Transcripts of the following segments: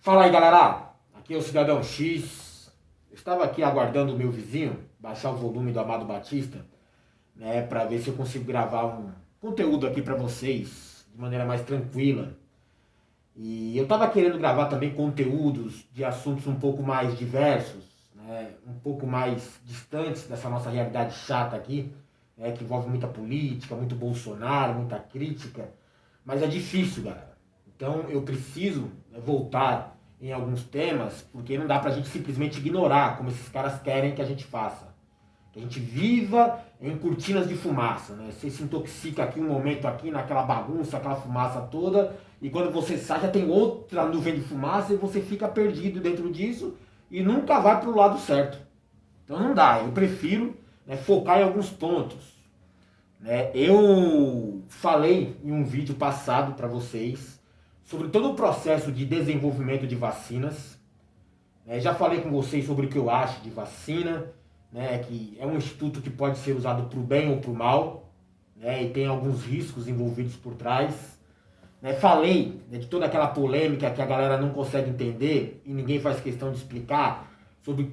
Fala aí, galera, aqui é o Cidadão X. Eu estava aqui aguardando o meu vizinho baixar o volume do Amado Batista, né, para ver se eu consigo gravar um conteúdo aqui para vocês de maneira mais tranquila. E eu estava querendo gravar também conteúdos de assuntos um pouco mais diversos, né, um pouco mais distantes dessa nossa realidade chata aqui, né, que envolve muita política, muito Bolsonaro, muita crítica, mas é difícil, galera. Então eu preciso, né, voltar em alguns temas, porque não dá pra gente simplesmente ignorar, como esses caras querem que a gente faça. Que a gente viva em cortinas de fumaça, né? Você se intoxica aqui um momento aqui, naquela bagunça, aquela fumaça toda, e quando você sai já tem outra nuvem de fumaça e você fica perdido dentro disso e nunca vai pro lado certo. Então não dá, eu prefiro, né, focar em alguns pontos. Né? Eu falei em um vídeo passado para vocês sobre todo o processo de desenvolvimento de vacinas. Né? Já falei com vocês sobre o que eu acho de vacina, né? Que é um instituto que pode ser usado para o bem ou para o mal, né? E tem alguns riscos envolvidos por trás. Né? Falei, né, de toda aquela polêmica que a galera não consegue entender e ninguém faz questão de explicar sobre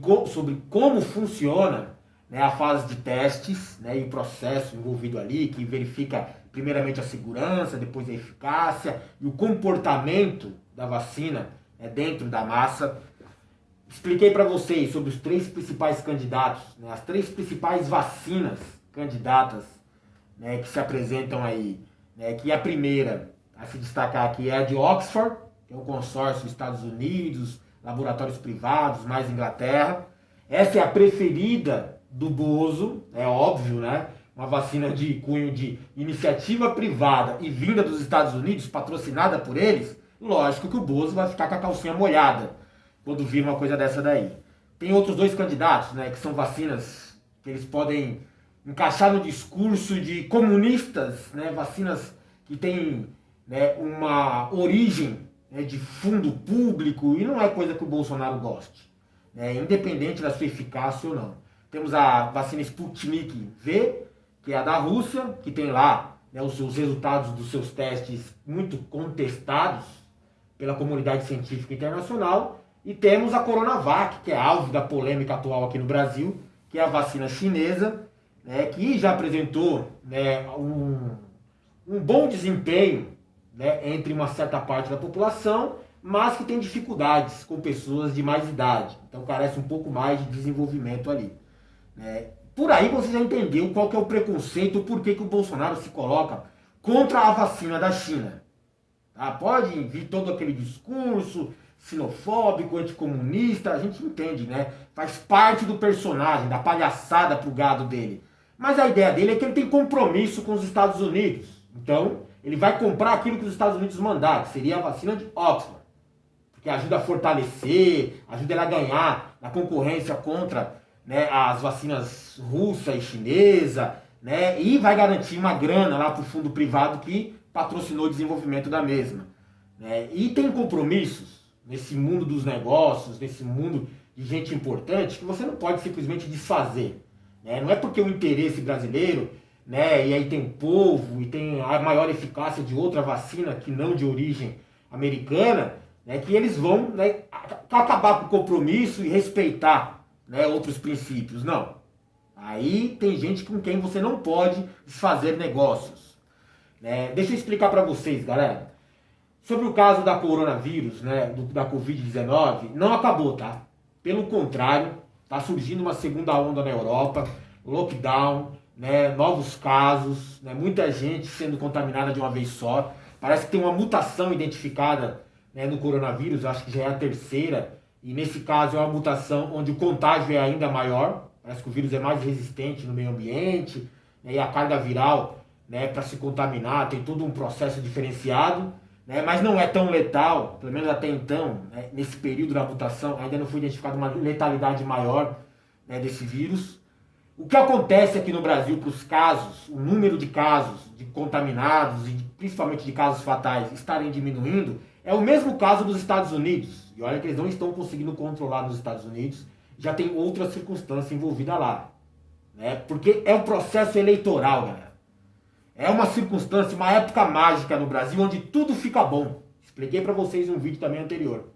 como funciona, né, a fase de testes, né, e o processo envolvido ali, que verifica primeiramente a segurança, depois a eficácia e o comportamento da vacina, né, dentro da massa. Expliquei para vocês sobre os três principais candidatos, né, as três principais vacinas candidatas, né, que se apresentam aí. Né, que a primeira a se destacar aqui é a de Oxford, que é um consórcio dos Estados Unidos, laboratórios privados, mais Inglaterra. Essa é a preferida do Bozo, é óbvio, né? Uma vacina de cunho de iniciativa privada e vinda dos Estados Unidos, patrocinada por eles, lógico que o Bozo vai ficar com a calcinha molhada quando vir uma coisa dessa daí. Tem outros dois candidatos, né, que são vacinas que eles podem encaixar no discurso de comunistas, né, vacinas que têm, né, uma origem, né, de fundo público, e não é coisa que o Bolsonaro goste, né, independente da sua eficácia ou não. Temos a vacina Sputnik V, que é a da Rússia, que tem lá, né, os resultados dos seus testes muito contestados pela comunidade científica internacional. E temos a Coronavac, que é alvo da polêmica atual aqui no Brasil, que é a vacina chinesa, né, que já apresentou, né, um bom desempenho, né, entre uma certa parte da população, mas que tem dificuldades com pessoas de mais idade. Então carece um pouco mais de desenvolvimento ali. Por aí você já entendeu qual que é o preconceito, o porquê que o Bolsonaro se coloca contra a vacina da China. Tá? Pode vir todo aquele discurso xenofóbico, anticomunista, a gente entende, né? Faz parte do personagem, da palhaçada pro gado dele. Mas a ideia dele é que ele tem compromisso com os Estados Unidos. Então, ele vai comprar aquilo que os Estados Unidos mandar, que seria a vacina de Oxford. Porque ajuda a fortalecer, ajuda ele a ganhar na concorrência contra, né, as vacinas russa e chinesa, né, e vai garantir uma grana lá para o fundo privado que patrocinou o desenvolvimento da mesma. Né, e tem compromissos nesse mundo dos negócios, nesse mundo de gente importante, que você não pode simplesmente desfazer. Né, não é porque o interesse brasileiro, né, e aí tem o povo, e tem a maior eficácia de outra vacina que não de origem americana, né, que eles vão, né, acabar com o compromisso e respeitar, né, outros princípios. Não. Aí tem gente com quem você não pode desfazer negócios. Né? Deixa eu explicar para vocês, galera. Sobre o caso da coronavírus, né, da Covid-19, não acabou, tá? Pelo contrário, tá surgindo uma segunda onda na Europa, lockdown, né, novos casos, né, muita gente sendo contaminada de uma vez só. Parece que tem uma mutação identificada, né, no coronavírus, acho que já é a terceira, e nesse caso é uma mutação onde o contágio é ainda maior, parece que o vírus é mais resistente no meio ambiente, né, e a carga viral, né, para se contaminar tem todo um processo diferenciado, né, mas não é tão letal, pelo menos até então, né, nesse período da mutação ainda não foi identificada uma letalidade maior, né, desse vírus. O que acontece aqui no Brasil para os casos, o número de casos de contaminados e principalmente de casos fatais estarem diminuindo, é o mesmo caso dos Estados Unidos. E olha que eles não estão conseguindo controlar nos Estados Unidos, já tem outra circunstância envolvida lá. Né? Porque é um processo eleitoral, galera. É uma circunstância, uma época mágica no Brasil onde tudo fica bom. Expliquei para vocês em um vídeo também anterior.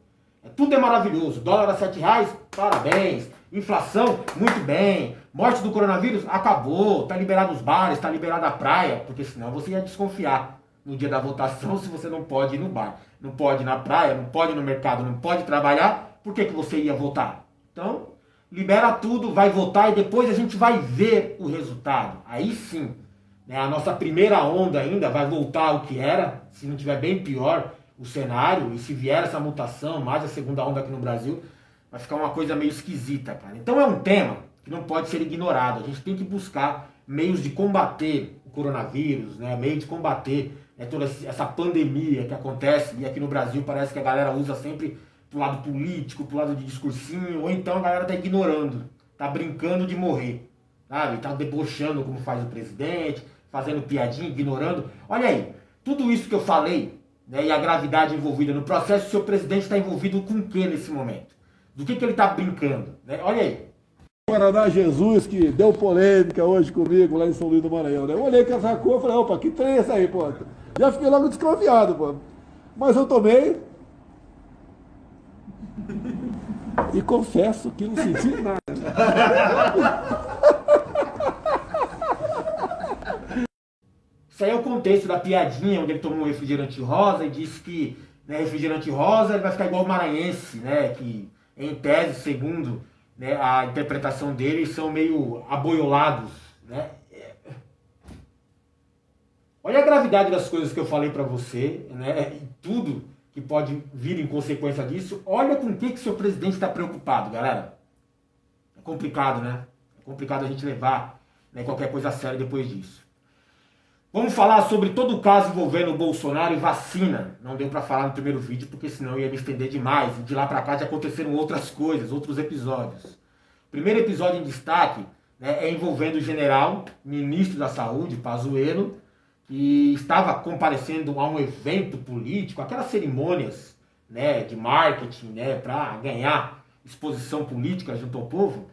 Tudo é maravilhoso. Dólar a R$7, parabéns. Inflação, muito bem. Morte do coronavírus, acabou. Tá liberado os bares, tá liberada a praia. Porque senão você ia desconfiar no dia da votação se você não pode ir no bar. Não pode ir na praia, não pode ir no mercado, não pode trabalhar. Por que você ia votar? Então, libera tudo, vai votar e depois a gente vai ver o resultado. Aí sim, né, a nossa primeira onda ainda vai voltar ao que era, se não tiver bem pior o cenário, e se vier essa mutação, mais a segunda onda aqui no Brasil, vai ficar uma coisa meio esquisita, cara. Então é um tema que não pode ser ignorado. A gente tem que buscar meios de combater o coronavírus, né, meio de combater, né, toda essa pandemia que acontece, e aqui no Brasil parece que a galera usa sempre pro lado político, pro lado de discursinho, ou então a galera tá ignorando, tá brincando de morrer, sabe? Tá debochando como faz o presidente, fazendo piadinha, ignorando. Olha aí, tudo isso que eu falei, né, e a gravidade envolvida no processo, o seu presidente está envolvido com o que nesse momento? Do que ele está brincando? Né? Olha aí. Paraná Jesus, que deu polêmica hoje comigo lá em São Luís do Maranhão, né? Eu olhei com essa cor e falei, opa, que trem é essa aí, pô? Já fiquei logo desconfiado, pô. Mas eu tomei e confesso que não senti nada. Isso aí é o contexto da piadinha, onde ele tomou um refrigerante rosa e disse que, né, refrigerante rosa ele vai ficar igual o maranhense, né, que em tese, segundo, né, a interpretação dele, são meio aboiolados, né. Olha a gravidade das coisas que eu falei pra você, né, e tudo que pode vir em consequência disso. Olha com o que seu presidente está preocupado, galera. É complicado, né? É complicado a gente levar, né, qualquer coisa a sério depois disso. Vamos falar sobre todo o caso envolvendo o Bolsonaro e vacina. Não deu para falar no primeiro vídeo, porque senão ia me estender demais. E de lá para cá já aconteceram outras coisas, outros episódios. O primeiro episódio em destaque, né, é envolvendo o general, ministro da Saúde, Pazuello, que estava comparecendo a um evento político, aquelas cerimônias, né, de marketing, né, para ganhar exposição política junto ao povo.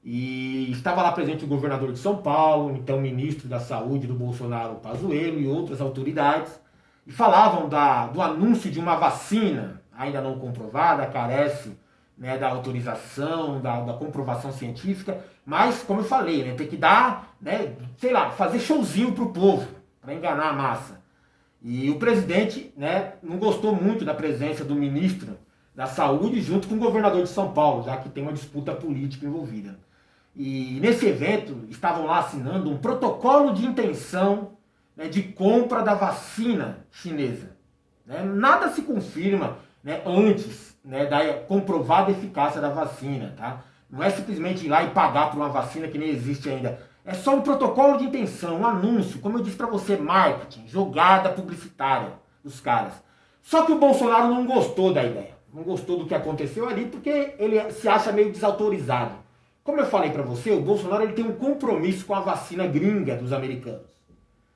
E estava lá presente o governador de São Paulo, então ministro da Saúde do Bolsonaro, Pazuello, e outras autoridades, e falavam do anúncio de uma vacina ainda não comprovada, carece, né, da autorização, da comprovação científica, mas, como eu falei, né, tem que dar, né, sei lá, fazer showzinho pro povo, para enganar a massa. E o presidente, né, não gostou muito da presença do ministro da Saúde junto com o governador de São Paulo, já que tem uma disputa política envolvida. E nesse evento estavam lá assinando um protocolo de intenção, né, de compra da vacina chinesa. Né? Nada se confirma, né, antes, né, da comprovada eficácia da vacina. Tá? Não é simplesmente ir lá e pagar por uma vacina que nem existe ainda. É só um protocolo de intenção, um anúncio, como eu disse para você, marketing, jogada publicitária dos caras. Só que o Bolsonaro não gostou da ideia. Não gostou do que aconteceu ali porque ele se acha meio desautorizado. Como eu falei para você, o Bolsonaro ele tem um compromisso com a vacina gringa dos americanos.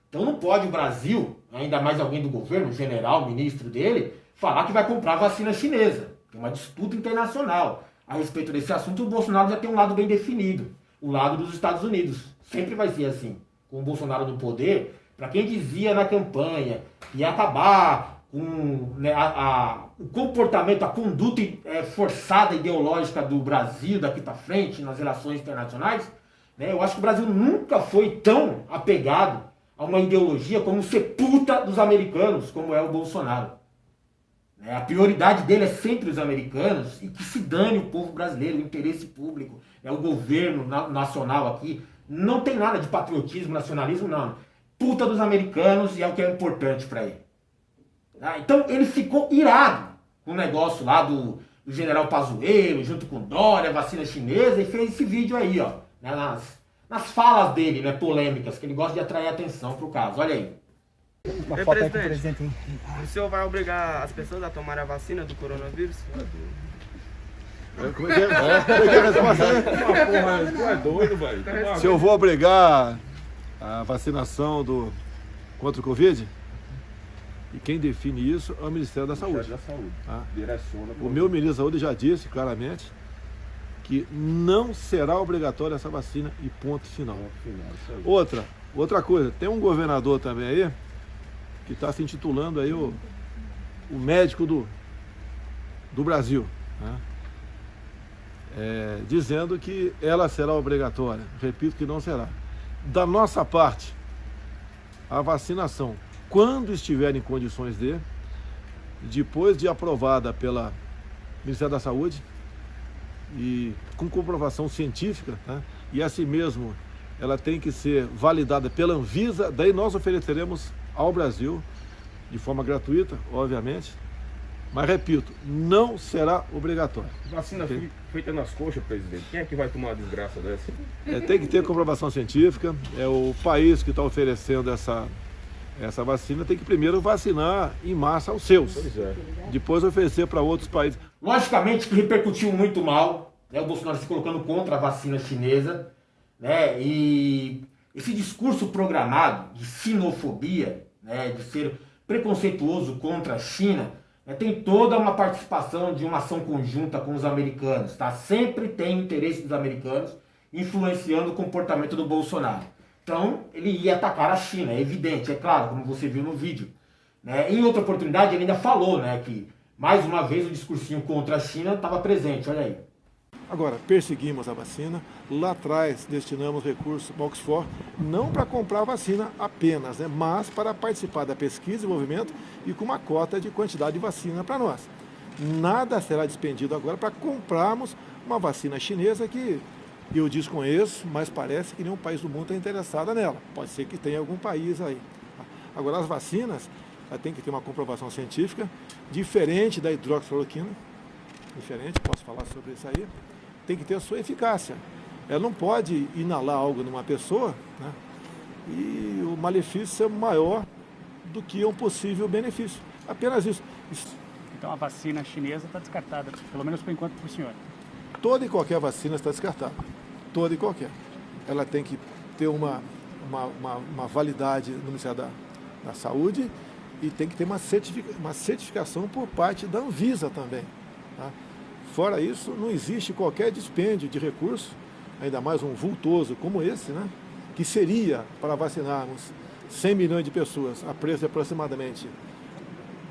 Então não pode o Brasil, ainda mais alguém do governo, general, ministro dele, falar que vai comprar vacina chinesa. Tem uma disputa internacional a respeito desse assunto. O Bolsonaro já tem um lado bem definido, o lado dos Estados Unidos. Sempre vai ser assim. Com o Bolsonaro no poder, para quem dizia na campanha que ia acabar com, né, o comportamento, a conduta forçada ideológica do Brasil daqui para frente nas relações internacionais, né, eu acho que o Brasil nunca foi tão apegado a uma ideologia como ser puta dos americanos, como é o Bolsonaro. A prioridade dele é sempre os americanos e que se dane o povo brasileiro, o interesse público, o governo nacional aqui. Não tem nada de patriotismo, nacionalismo, não. Puta dos americanos e é o que é importante para ele. Então ele ficou irado com o negócio lá do general Pazuello, junto com Dória, vacina chinesa, e fez esse vídeo aí, ó, né, nas falas dele, né, polêmicas, que ele gosta de atrair atenção pro caso. Olha aí. Ei, presidente, o senhor vai obrigar as pessoas a tomar a vacina do coronavírus? Como é que é? Como é que é a resposta? Porra, tu é doido, velho. Se eu vou obrigar a vacinação contra o Covid, e quem define isso é o Ministério da Saúde. Tá? Direciona. O meu ministro da Saúde já disse claramente que não será obrigatória essa vacina e ponto final. Outra coisa, tem um governador também aí que está se intitulando aí o médico do do Brasil, né? Dizendo que ela será obrigatória. Repito que não será. Da nossa parte, a vacinação, quando estiver em condições depois de aprovada pela Ministério da Saúde e com comprovação científica, né? E assim mesmo ela tem que ser validada pela Anvisa, daí nós ofereceremos ao Brasil de forma gratuita, obviamente, mas repito, não será obrigatório. Vacina feita nas coxas, presidente. Quem é que vai tomar uma desgraça dessa? Tem que ter comprovação científica. É o país que está oferecendo essa vacina, tem que primeiro vacinar em massa os seus. Pois é. Depois oferecer para outros países. Logicamente que repercutiu muito mal, né, o Bolsonaro se colocando contra a vacina chinesa, né, e esse discurso programado de sinofobia, né, de ser preconceituoso contra a China, né, tem toda uma participação de uma ação conjunta com os americanos, tá? Sempre tem interesse dos americanos influenciando o comportamento do Bolsonaro. Então, ele ia atacar a China, é evidente, é claro, como você viu no vídeo, né? Em outra oportunidade, ele ainda falou, né, que, mais uma vez, o discursinho contra a China estava presente, olha aí. Agora, perseguimos a vacina, lá atrás destinamos recursos para Oxford, não para comprar a vacina apenas, né, mas para participar da pesquisa e desenvolvimento e com uma cota de quantidade de vacina para nós. Nada será despendido agora para comprarmos uma vacina chinesa que eu desconheço, mas parece que nenhum país do mundo está interessado nela. Pode ser que tenha algum país aí. Agora, as vacinas tem que ter uma comprovação científica, diferente da hidroxicloroquina, diferente, posso falar sobre isso aí, tem que ter a sua eficácia. Ela não pode inalar algo numa pessoa, né, e o malefício ser maior do que um possível benefício. Apenas isso. Então a vacina chinesa está descartada, pelo menos por enquanto, para o senhor. Toda e qualquer vacina está descartada. Toda e qualquer. Ela tem que ter uma validade no Ministério da Saúde e tem que ter uma certificação por parte da Anvisa também, tá? Fora isso, não existe qualquer dispêndio de recursos, ainda mais um vultoso como esse, né, que seria para vacinarmos 100 milhões de pessoas a preço de aproximadamente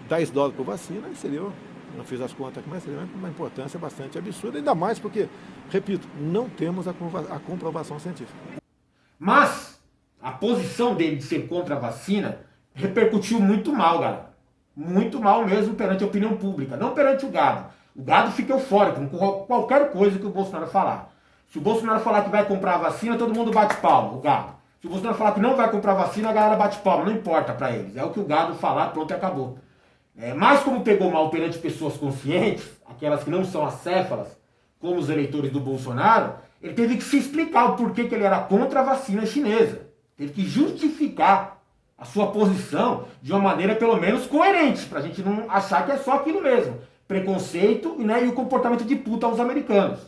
$10 por vacina, e seria, não fiz as contas aqui, mas seria uma importância bastante absurda, ainda mais porque, repito, não temos a comprovação científica. Mas a posição dele de ser contra a vacina repercutiu muito mal, galera. Muito mal mesmo perante a opinião pública, não perante o gado. O gado fica eufórico com qualquer coisa que o Bolsonaro falar. Se o Bolsonaro falar que vai comprar a vacina, todo mundo bate palma, o gado. Se o Bolsonaro falar que não vai comprar a vacina, a galera bate palma, não importa pra eles. É o que o gado falar, pronto e acabou. Mas como pegou mal perante pessoas conscientes, aquelas que não são acéfalas, como os eleitores do Bolsonaro, ele teve que se explicar o porquê que ele era contra a vacina chinesa. Teve que justificar a sua posição de uma maneira pelo menos coerente, pra gente não achar que é só aquilo mesmo. Preconceito, né, e o comportamento de puta aos americanos,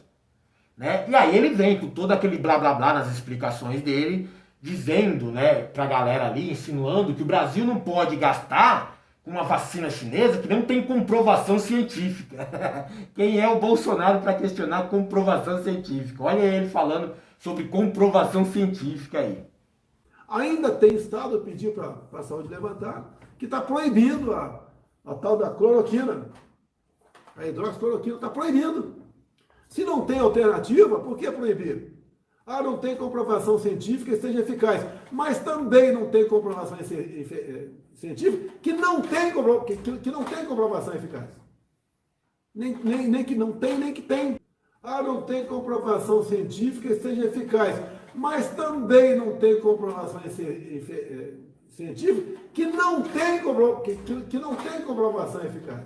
né? E aí ele vem com todo aquele blá blá blá nas explicações dele, dizendo, né, pra galera ali, insinuando que o Brasil não pode gastar com uma vacina chinesa que não tem comprovação científica. Quem é o Bolsonaro para questionar comprovação científica? Olha ele falando sobre comprovação científica aí. Ainda tem estado, eu pedi para a saúde levantar, que está proibindo a tal da cloroquina. A hidroxicloroquina está proibindo. Se não tem alternativa, por que proibir? Ah, não tem comprovação científica que seja eficaz. Mas também não tem comprovação científica que não tem comprovação eficaz. Nem que não tem, nem que tem. Ah, não tem comprovação científica que seja eficaz. Mas também não tem comprovação científica que não tem comprovação eficaz.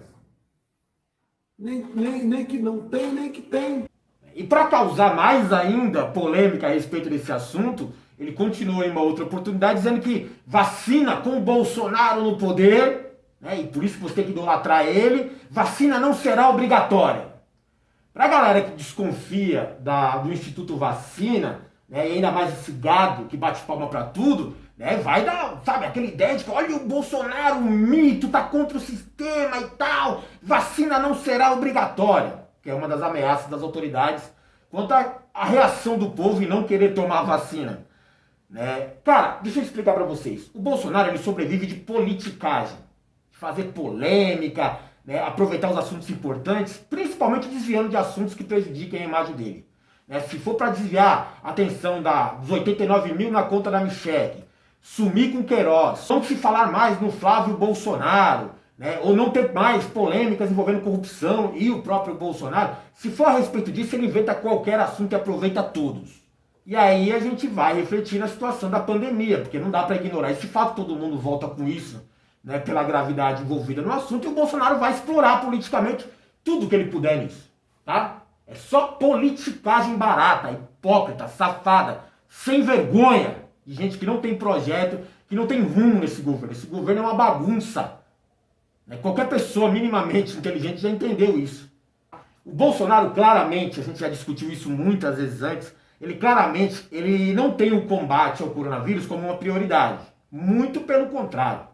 Nem que não tem, nem que tem. E para causar mais ainda polêmica a respeito desse assunto, ele continuou em uma outra oportunidade dizendo que vacina com o Bolsonaro no poder, né, e por isso você tem que idolatrar ele, vacina não será obrigatória. Para a galera que desconfia do Instituto Vacina, né, e ainda mais esse gado que bate palma para tudo, né, vai dar, sabe, aquela ideia de que olha o Bolsonaro, um mito, tá contra o sistema e tal, vacina não será obrigatória, que é uma das ameaças das autoridades quanto à reação do povo em não querer tomar a vacina. Né? Cara, deixa eu explicar para vocês. O Bolsonaro ele sobrevive de politicagem, de fazer polêmica, né, aproveitar os assuntos importantes, principalmente desviando de assuntos que prejudiquem a imagem dele. Né, se for para desviar a atenção dos 89 mil na conta da Michelle, sumir com Queiroz, não se falar mais no Flávio Bolsonaro, né, ou não ter mais polêmicas envolvendo corrupção e o próprio Bolsonaro, se for a respeito disso, ele inventa qualquer assunto e aproveita todos. E aí a gente vai refletir na situação da pandemia, porque não dá para ignorar esse fato, todo mundo volta com isso, né, pela gravidade envolvida no assunto, e o Bolsonaro vai explorar politicamente tudo que ele puder nisso, tá? É só politicagem barata, hipócrita, safada, sem vergonha, de gente que não tem projeto, que não tem rumo nesse governo. Esse governo é uma bagunça. Né? Qualquer pessoa minimamente inteligente já entendeu isso. O Bolsonaro claramente, a gente já discutiu isso muitas vezes antes, ele não tem o combate ao coronavírus como uma prioridade. Muito pelo contrário.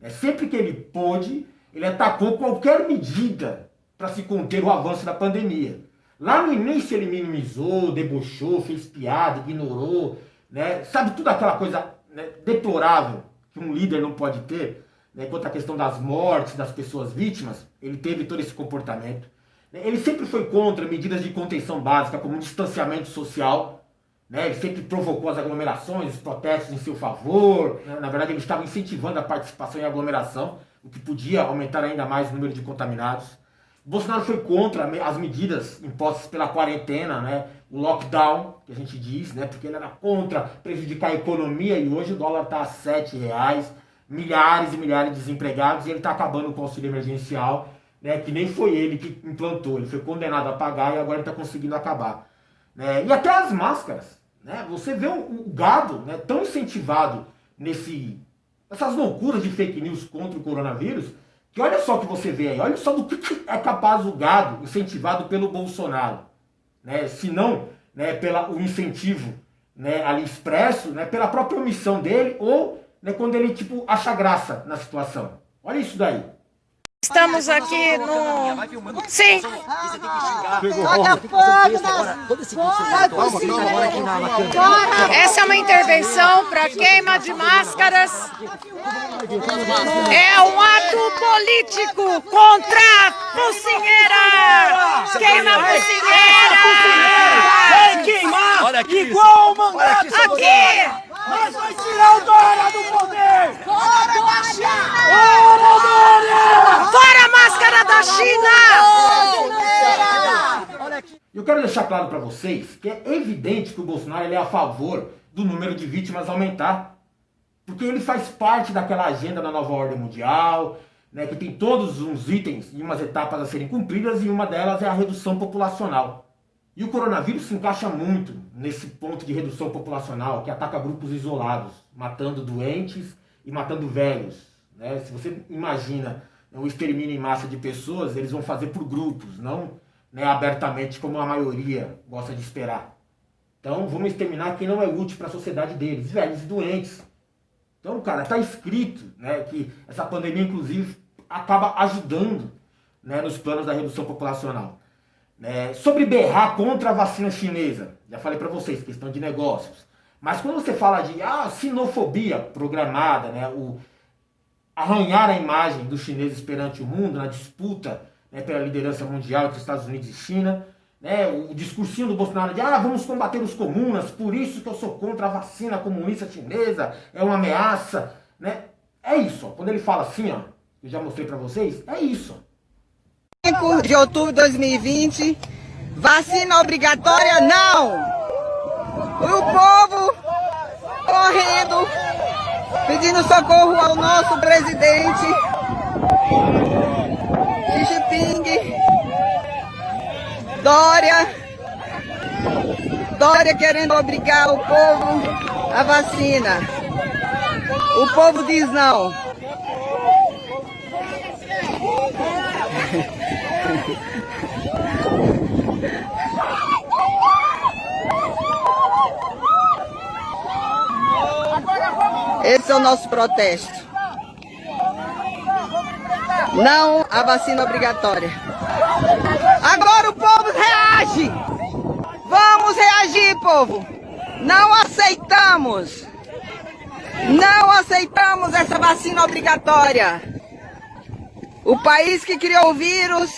Sempre que ele pôde, ele atacou qualquer medida para se conter o avanço da pandemia. Lá no início ele minimizou, debochou, fez piada, ignorou, né? Sabe, tudo aquela coisa, né, deplorável que um líder não pode ter, né? Quanto à questão das mortes, das pessoas vítimas, ele teve todo esse comportamento. Ele sempre foi contra medidas de contenção básica, como o distanciamento social, né? Ele sempre provocou as aglomerações, os protestos em seu favor, né? Na verdade ele estava incentivando a participação em aglomeração, o que podia aumentar ainda mais o número de contaminados. Bolsonaro foi contra as medidas impostas pela quarentena, né? O lockdown, que a gente diz, né? Porque ele era contra prejudicar a economia, e hoje o dólar está a R$7, milhares e milhares de desempregados, e ele está acabando com o auxílio emergencial, né? Que nem foi ele que implantou, ele foi condenado a pagar e agora ele está conseguindo acabar. Né? E até as máscaras, né? Você vê o gado, né, tão incentivado nessas loucuras de fake news contra o coronavírus, que olha só o que você vê aí, olha só do que é capaz o gado incentivado pelo Bolsonaro, né? Se não, né, pelo incentivo, né, ali expresso, né, pela própria omissão dele, ou, né, quando ele tipo acha graça na situação. Olha isso daí. Estamos aqui no... Sim. Essa é uma intervenção para queima de máscaras. É um ato político contra a focinheira. Queima a focinheira. Vai queimar igual o mandato aqui. Mas vai tirar o Dória do poder! Fora da China! Fora, Dória! Fora a máscara da China! Eu quero deixar claro para vocês que é evidente que o Bolsonaro ele é a favor do número de vítimas aumentar. Porque ele faz parte daquela agenda da nova ordem mundial, né, que tem todos uns itens e umas etapas a serem cumpridas, e uma delas é a redução populacional. E o coronavírus se encaixa muito nesse ponto de redução populacional, que ataca grupos isolados, matando doentes e matando velhos. Né? Se você imagina, né, o extermínio em massa de pessoas, eles vão fazer por grupos, não, né, abertamente como a maioria gosta de esperar. Então vamos exterminar quem não é útil para a sociedade deles, velhos e doentes. Então, cara, está escrito, né, que essa pandemia, inclusive, acaba ajudando, né, nos planos da redução populacional. Sobre berrar contra a vacina chinesa, já falei para vocês, questão de negócios. Mas quando você fala de sinofobia programada, né, arranhar a imagem dos chineses perante o mundo, na disputa, né, pela liderança mundial entre Estados Unidos e China, né, o discursinho do Bolsonaro de vamos combater os comunas, por isso que eu sou contra a vacina comunista chinesa, é uma ameaça. Né? É isso, ó. Quando ele fala assim, ó, eu já mostrei para vocês, é isso. 5 de outubro de 2020, vacina obrigatória não! O povo correndo, pedindo socorro ao nosso presidente Xi Jinping, Dória querendo obrigar o povo à vacina. O povo diz não. Esse é o nosso protesto. Não à vacina obrigatória. Agora o povo reage! Vamos reagir, povo! Não aceitamos! Não aceitamos essa vacina obrigatória! O país que criou o vírus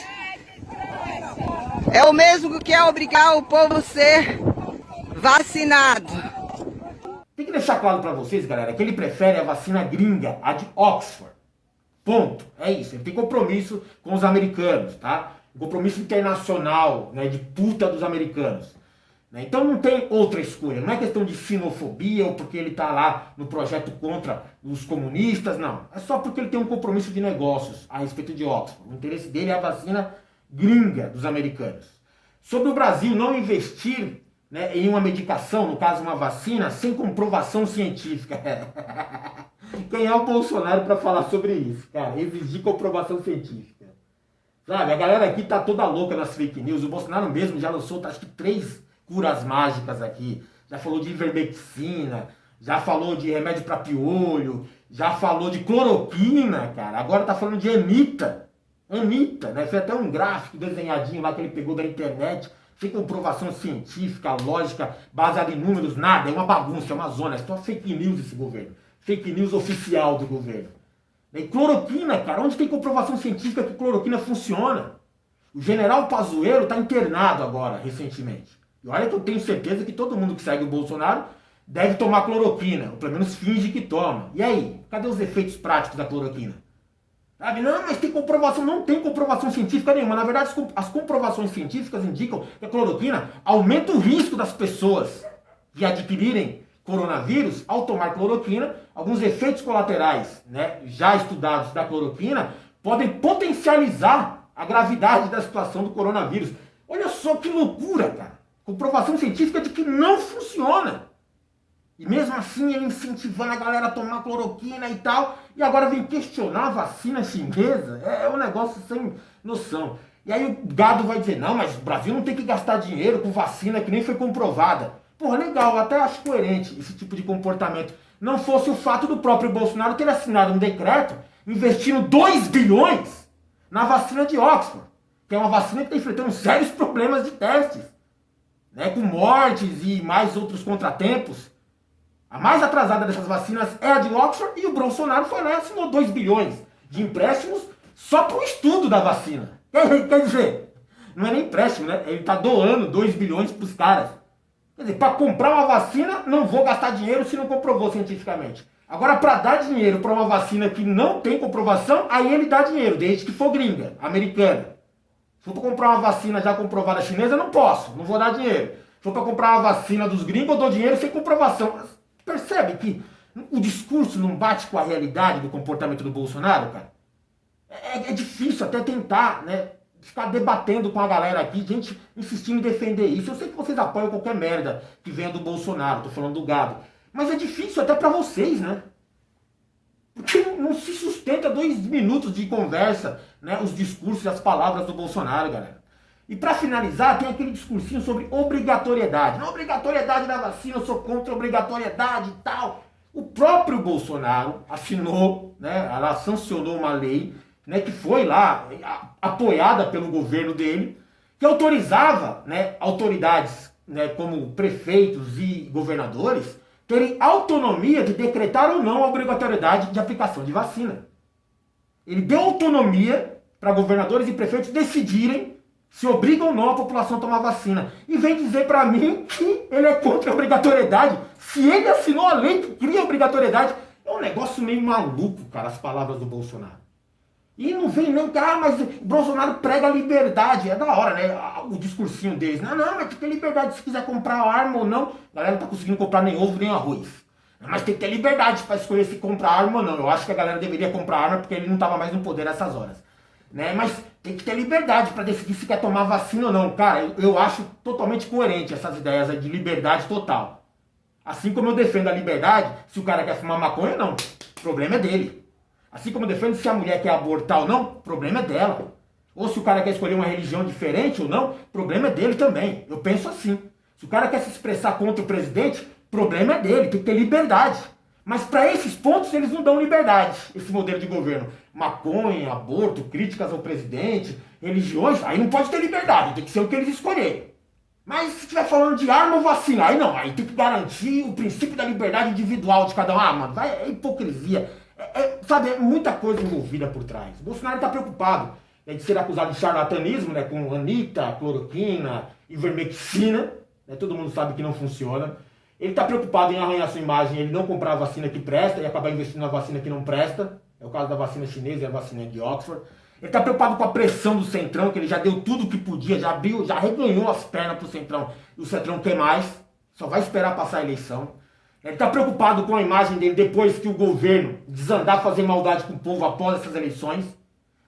é o mesmo que quer obrigar o povo a ser vacinado. Tem que deixar claro pra vocês, galera, que ele prefere a vacina gringa, a de Oxford. Ponto. É isso. Ele tem compromisso com os americanos, tá? Um compromisso internacional, né, de puta dos americanos. Né? Então não tem outra escolha. Não é questão de xenofobia ou porque ele tá lá no projeto contra os comunistas, não. É só porque ele tem um compromisso de negócios a respeito de Oxford. O interesse dele é a vacina gringa dos americanos. Sobre o Brasil não investir, né, em uma medicação, no caso uma vacina, sem comprovação científica. Quem é o Bolsonaro para falar sobre isso, cara? Exigir comprovação científica. Sabe, a galera aqui tá toda louca nas fake news. O Bolsonaro mesmo já lançou, acho que 3 curas mágicas aqui. Já falou de ivermectina, já falou de remédio para piolho, já falou de cloroquina, cara. Agora tá falando de Anitta. Anitta, né? Foi até um gráfico desenhadinho lá que ele pegou da internet, sem comprovação científica, lógica, baseada em números, nada. É uma bagunça, é uma zona. É só fake news esse governo. Fake news oficial do governo. E cloroquina, cara, onde tem comprovação científica que cloroquina funciona? O general Pazuello está internado agora, recentemente. E olha que eu tenho certeza que todo mundo que segue o Bolsonaro deve tomar cloroquina, ou pelo menos finge que toma. E aí, cadê os efeitos práticos da cloroquina? Sabe, não, mas tem comprovação, não tem comprovação científica nenhuma. Na verdade, as comprovações científicas indicam que a cloroquina aumenta o risco das pessoas de adquirirem coronavírus ao tomar cloroquina. Alguns efeitos colaterais, né, já estudados da cloroquina podem potencializar a gravidade da situação do coronavírus. Olha só que loucura, cara. Comprovação científica de que não funciona. E mesmo assim ele incentivando a galera a tomar cloroquina e tal. E agora vem questionar a vacina chinesa. É um negócio sem noção. E aí o gado vai dizer, não, mas o Brasil não tem que gastar dinheiro com vacina que nem foi comprovada. Porra, legal, até acho coerente esse tipo de comportamento. Não fosse o fato do próprio Bolsonaro ter assinado um decreto investindo 2 bilhões na vacina de Oxford, que é uma vacina que está enfrentando sérios problemas de testes, né, com mortes e mais outros contratempos. A mais atrasada dessas vacinas é a de Oxford e o Bolsonaro foi lá e assinou 2 bilhões de empréstimos só para o estudo da vacina. Quer dizer, não é nem empréstimo, né? Ele está doando 2 bilhões para os caras. Quer dizer, para comprar uma vacina, não vou gastar dinheiro se não comprovou cientificamente. Agora, para dar dinheiro para uma vacina que não tem comprovação, aí ele dá dinheiro, desde que for gringa, americana. Se for para comprar uma vacina já comprovada chinesa, não posso, não vou dar dinheiro. Se for para comprar uma vacina dos gringos, eu dou dinheiro sem comprovação. Percebe que o discurso não bate com a realidade do comportamento do Bolsonaro, cara? É difícil até tentar, né, ficar debatendo com a galera aqui, gente insistindo em defender isso. Eu sei que vocês apoiam qualquer merda que venha do Bolsonaro, tô falando do gado. Mas é difícil até pra vocês, né? Porque não se sustenta 2 minutos de conversa, né, os discursos e as palavras do Bolsonaro, galera. E pra finalizar, tem aquele discursinho sobre obrigatoriedade. Na obrigatoriedade da vacina, eu sou contra a obrigatoriedade e tal. O próprio Bolsonaro assinou, né, ela sancionou uma lei, né, que foi lá apoiada pelo governo dele, que autorizava, né, autoridades, né, como prefeitos e governadores terem autonomia de decretar ou não a obrigatoriedade de aplicação de vacina. Ele deu autonomia para governadores e prefeitos decidirem se obriga ou não a população a tomar vacina. E vem dizer para mim que ele é contra a obrigatoriedade. Se ele assinou a lei que cria a obrigatoriedade, é um negócio meio maluco, cara, as palavras do Bolsonaro. E não vem nem, mas o Bolsonaro prega a liberdade. É da hora, né? O discursinho deles. Não, mas tem que ter liberdade se quiser comprar arma ou não. A galera não tá conseguindo comprar nem ovo nem arroz. Mas tem que ter liberdade para escolher se comprar arma ou não. Eu acho que a galera deveria comprar arma porque ele não tava mais no poder nessas horas. Né? Mas tem que ter liberdade para decidir se quer tomar vacina ou não. Cara, eu acho totalmente coerente essas ideias aí de liberdade total. Assim como eu defendo a liberdade, se o cara quer fumar maconha ou não. O problema é dele. Assim como eu defendo se a mulher quer abortar ou não, o problema é dela. Ou se o cara quer escolher uma religião diferente ou não, o problema é dele também. Eu penso assim. Se o cara quer se expressar contra o presidente, o problema é dele, tem que ter liberdade. Mas para esses pontos eles não dão liberdade, esse modelo de governo. Maconha, aborto, críticas ao presidente, religiões, aí não pode ter liberdade, tem que ser o que eles escolherem. Mas se estiver falando de arma ou vacina, aí não, aí tem que garantir o princípio da liberdade individual de cada um. Ah, mano, é hipocrisia. Sabe, é muita coisa envolvida por trás. O Bolsonaro está preocupado de ser acusado de charlatanismo, né, com Anitta, cloroquina, ivermectina, né, todo mundo sabe que não funciona. Ele está preocupado em arranhar sua imagem, ele não comprar a vacina que presta e acabar investindo na vacina que não presta. É o caso da vacina chinesa e a vacina de Oxford. Ele está preocupado com a pressão do Centrão, que ele já deu tudo o que podia, já reganhou as pernas pro Centrão. E o Centrão quer mais, só vai esperar passar a eleição. Ele está preocupado com a imagem dele depois que o governo desandar fazer maldade com o povo após essas eleições.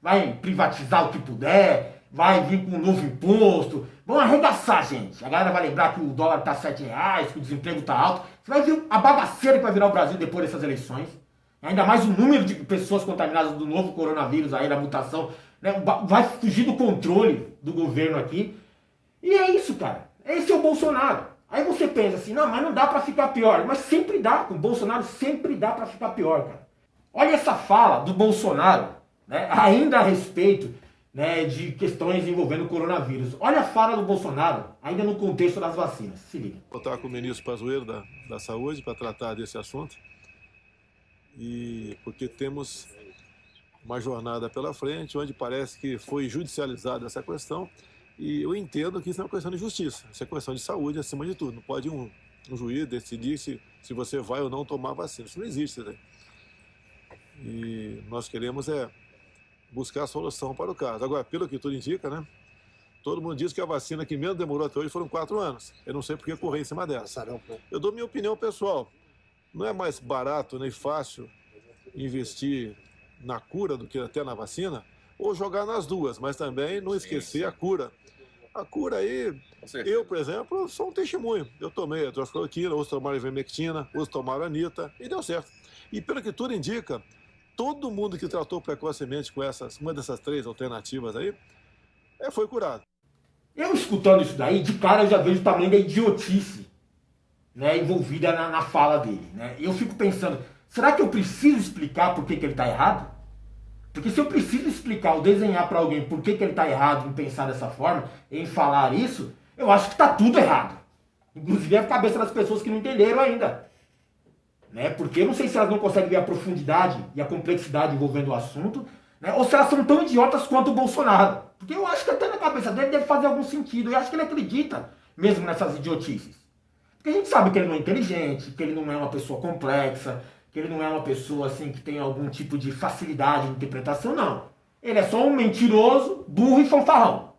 Vai privatizar o que puder, vai vir com um novo imposto. Vão arregaçar, gente. A galera vai lembrar que o dólar está R$7, que o desemprego está alto. Você vai ver a bagaceira que vai virar o Brasil depois dessas eleições. Ainda mais o número de pessoas contaminadas do novo coronavírus aí, da mutação, né? Vai fugir do controle do governo aqui. E é isso, cara. Esse é o Bolsonaro. Aí você pensa assim, não, mas não dá pra ficar pior. Mas sempre dá, com o Bolsonaro sempre dá pra ficar pior, cara. Olha essa fala do Bolsonaro, né, ainda a respeito, né, de questões envolvendo o coronavírus. Olha a fala do Bolsonaro, ainda no contexto das vacinas. Se liga. Vou estar com o ministro Pazuello da Saúde para tratar desse assunto. E porque temos uma jornada pela frente, onde parece que foi judicializada essa questão, e eu entendo que isso é uma questão de justiça, isso é questão de saúde acima de tudo. Não pode um juiz decidir se você vai ou não tomar vacina, isso não existe, né? E nós queremos buscar a solução para o caso. Agora, pelo que tudo indica, né? Todo mundo diz que a vacina que menos demorou até hoje foram 4 anos. Eu não sei por que correr em cima dela. Eu dou minha opinião pessoal. Não é mais barato nem fácil investir na cura do que até na vacina? Ou jogar nas duas, mas também não esquecer a cura. A cura aí, eu, por exemplo, sou um testemunho. Eu tomei a hidroxicloroquina, outros tomaram ivermectina, outros tomaram Anitta, e deu certo. E pelo que tudo indica, todo mundo que tratou precocemente com uma dessas 3 alternativas aí, foi curado. Eu escutando isso daí, de cara eu já vejo o tamanho da idiotice, né, envolvida na fala dele, né? Eu fico pensando, será que eu preciso explicar por que ele está errado? Porque se eu preciso explicar ou desenhar para alguém por que ele está errado em pensar dessa forma, em falar isso, eu acho que está tudo errado. Inclusive a cabeça das pessoas que não entenderam ainda. Né? Porque eu não sei se elas não conseguem ver a profundidade e a complexidade envolvendo o assunto, né? Ou se elas são tão idiotas quanto o Bolsonaro. Porque eu acho que até na cabeça dele deve fazer algum sentido. Eu acho que ele acredita mesmo nessas idiotices. Porque a gente sabe que ele não é inteligente, que ele não é uma pessoa complexa, que ele não é uma pessoa assim que tem algum tipo de facilidade de interpretação, não. Ele é só um mentiroso, burro e fanfarrão.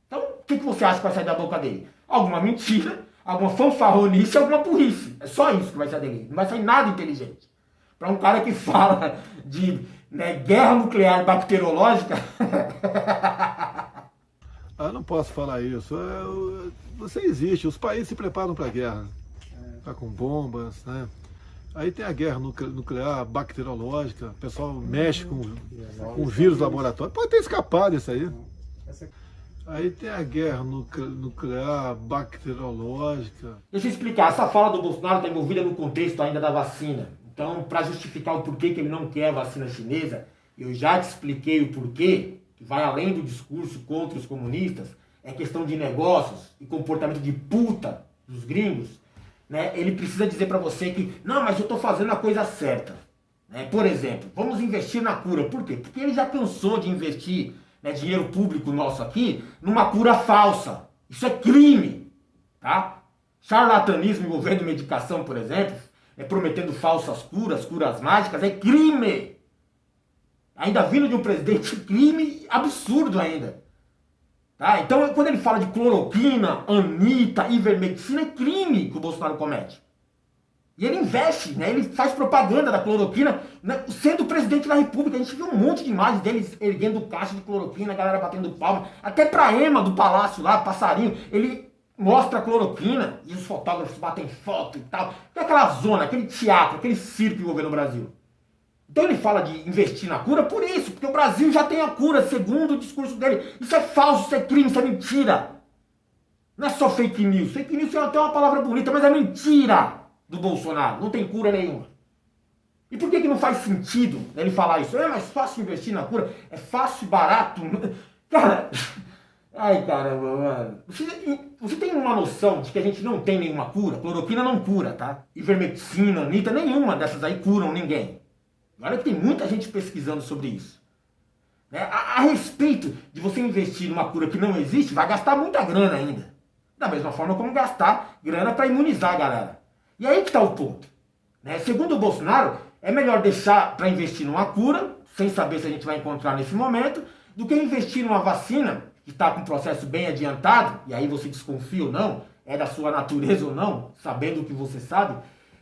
Então, o que você acha que vai sair da boca dele? Alguma mentira, alguma fanfarronice, alguma burrice. É só isso que vai sair dele. Não vai sair nada inteligente. Para um cara que fala de, né, guerra nuclear bacteriológica... Não posso falar isso. Você existe, os países se preparam para a guerra. Tá com bombas, né? Aí tem a guerra nuclear, bacteriológica, o pessoal mexe com vírus laboratório. Pode ter escapado isso aí. Aí tem a guerra nuclear, bacteriológica. Deixa eu explicar, essa fala do Bolsonaro está envolvida no contexto ainda da vacina. Então, para justificar o porquê que ele não quer a vacina chinesa, eu já te expliquei o porquê, que vai além do discurso contra os comunistas, é questão de negócios e comportamento de puta dos gringos. Né? Ele precisa dizer para você que, não, mas eu estou fazendo a coisa certa. Né? Por exemplo, vamos investir na cura. Por quê? Porque ele já cansou de investir, né, dinheiro público nosso aqui numa cura falsa. Isso é crime. Tá? Charlatanismo envolvendo medicação, por exemplo, prometendo falsas curas mágicas, é crime. Ainda vindo de um presidente, crime absurdo ainda. Tá? Então, quando ele fala de cloroquina, Anitta, ivermectina, é crime que o Bolsonaro comete. E ele investe, né? Ele faz propaganda da cloroquina, né? Sendo presidente da República. A gente viu um monte de imagens dele erguendo caixa de cloroquina, a galera batendo palma. Até pra Ema do palácio lá, passarinho, ele mostra a cloroquina e os fotógrafos batem foto e tal. Tem aquela zona, aquele teatro, aquele circo envolvendo o Brasil. Então ele fala de investir na cura por isso, porque o Brasil já tem a cura, segundo o discurso dele. Isso é falso, isso é crime, isso é mentira. Não é só fake news. Fake news é até uma palavra bonita, mas é mentira do Bolsonaro. Não tem cura nenhuma. E por que não faz sentido ele falar isso? É mais fácil investir na cura, é fácil e barato. Cara, ai caramba, mano. Você tem uma noção de que a gente não tem nenhuma cura? Cloroquina não cura, tá? Ivermectina, Anitta, nenhuma dessas aí curam ninguém. Olha que tem muita gente pesquisando sobre isso. Né? A respeito de você investir numa cura que não existe, vai gastar muita grana ainda. Da mesma forma como gastar grana para imunizar a galera. E aí que está o ponto. Né? Segundo o Bolsonaro, é melhor deixar para investir numa cura, sem saber se a gente vai encontrar nesse momento, do que investir numa vacina que está com um processo bem adiantado, e aí você desconfia ou não, é da sua natureza ou não, sabendo o que você sabe,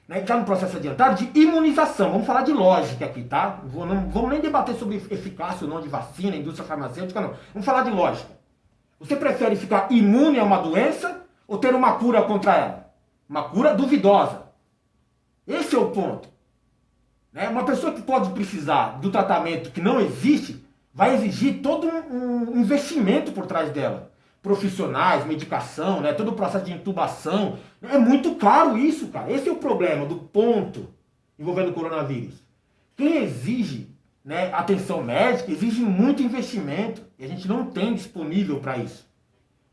né, que está no processo adiantado de imunização. Vamos falar de lógica aqui, tá? Não vamos nem debater sobre eficácia ou não de vacina, indústria farmacêutica, não. Vamos falar de lógica. Você prefere ficar imune a uma doença ou ter uma cura contra ela? Uma cura duvidosa. Esse é o ponto. Né? Uma pessoa que pode precisar do tratamento que não existe, vai exigir todo um investimento por trás dela. Profissionais, medicação, né? Todo o processo de intubação. É muito caro isso, cara. Esse é o problema do ponto envolvendo o coronavírus. Quem exige, né, atenção médica, exige muito investimento. E a gente não tem disponível para isso.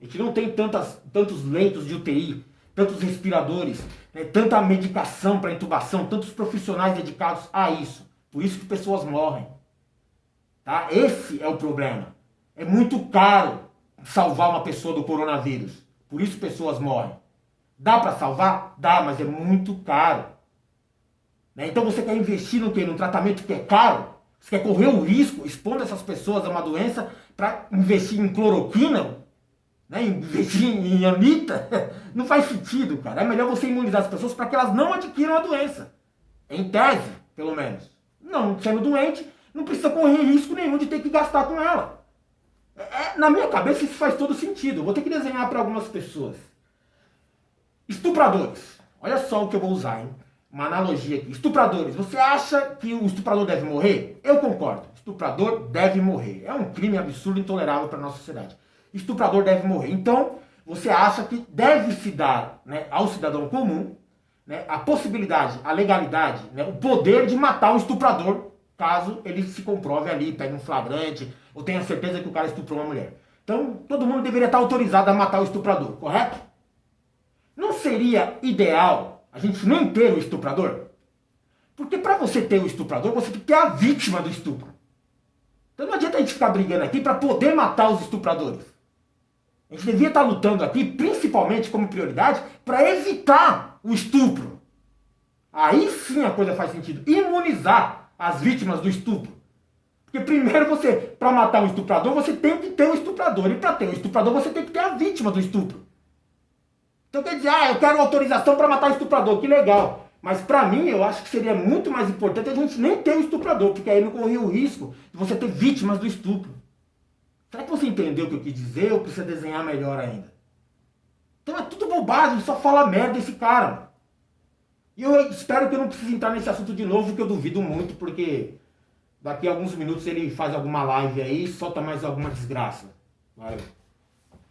A gente não tem tantos leitos de UTI, tantos respiradores, né, tanta medicação para intubação, tantos profissionais dedicados a isso. Por isso que pessoas morrem. Tá? Esse é o problema. É muito caro salvar uma pessoa do coronavírus. Por isso pessoas morrem. Dá para salvar? Dá, mas é muito caro. Né? Então você quer investir no quê? Num tratamento que é caro? Você quer correr o risco, expondo essas pessoas a uma doença, para investir em cloroquina? Né? Investir em Anitta? Não faz sentido, cara. É melhor você imunizar as pessoas para que elas não adquiram a doença. Em tese, pelo menos. Não sendo doente, não precisa correr risco nenhum de ter que gastar com ela. Na minha cabeça isso faz todo sentido. Eu vou ter que desenhar para algumas pessoas. Estupradores. Olha só o que eu vou usar, hein? Uma analogia aqui. Estupradores. Você acha que o estuprador deve morrer? Eu concordo. Estuprador deve morrer. É um crime absurdo e intolerável para a nossa sociedade. Estuprador deve morrer. Então, você acha que deve se dar, né, ao cidadão comum, né, a possibilidade, a legalidade, né, o poder de matar o estuprador, caso ele se comprove ali, pegue um flagrante, ou tenha certeza que o cara estuprou uma mulher. Então, todo mundo deveria estar autorizado a matar o estuprador, correto? Não seria ideal a gente nem ter o estuprador? Porque para você ter o estuprador, você tem que ter a vítima do estupro. Então não adianta a gente ficar brigando aqui para poder matar os estupradores. A gente devia estar lutando aqui, principalmente como prioridade, para evitar o estupro. Aí sim a coisa faz sentido. Imunizar as vítimas do estupro. Porque primeiro você, para matar um estuprador, você tem que ter um estuprador. E para ter um estuprador, você tem que ter a vítima do estupro. Então quer dizer, eu quero autorização para matar o estuprador, que legal. Mas para mim, eu acho que seria muito mais importante a gente nem ter o estuprador, porque aí não corria o risco de você ter vítimas do estupro. Será que você entendeu o que eu quis dizer ou precisa desenhar melhor ainda? Então é tudo bobagem, só fala merda esse cara, mano. E eu espero que eu não precise entrar nesse assunto de novo, que eu duvido muito, porque daqui a alguns minutos ele faz alguma live aí e solta mais alguma desgraça. Valeu.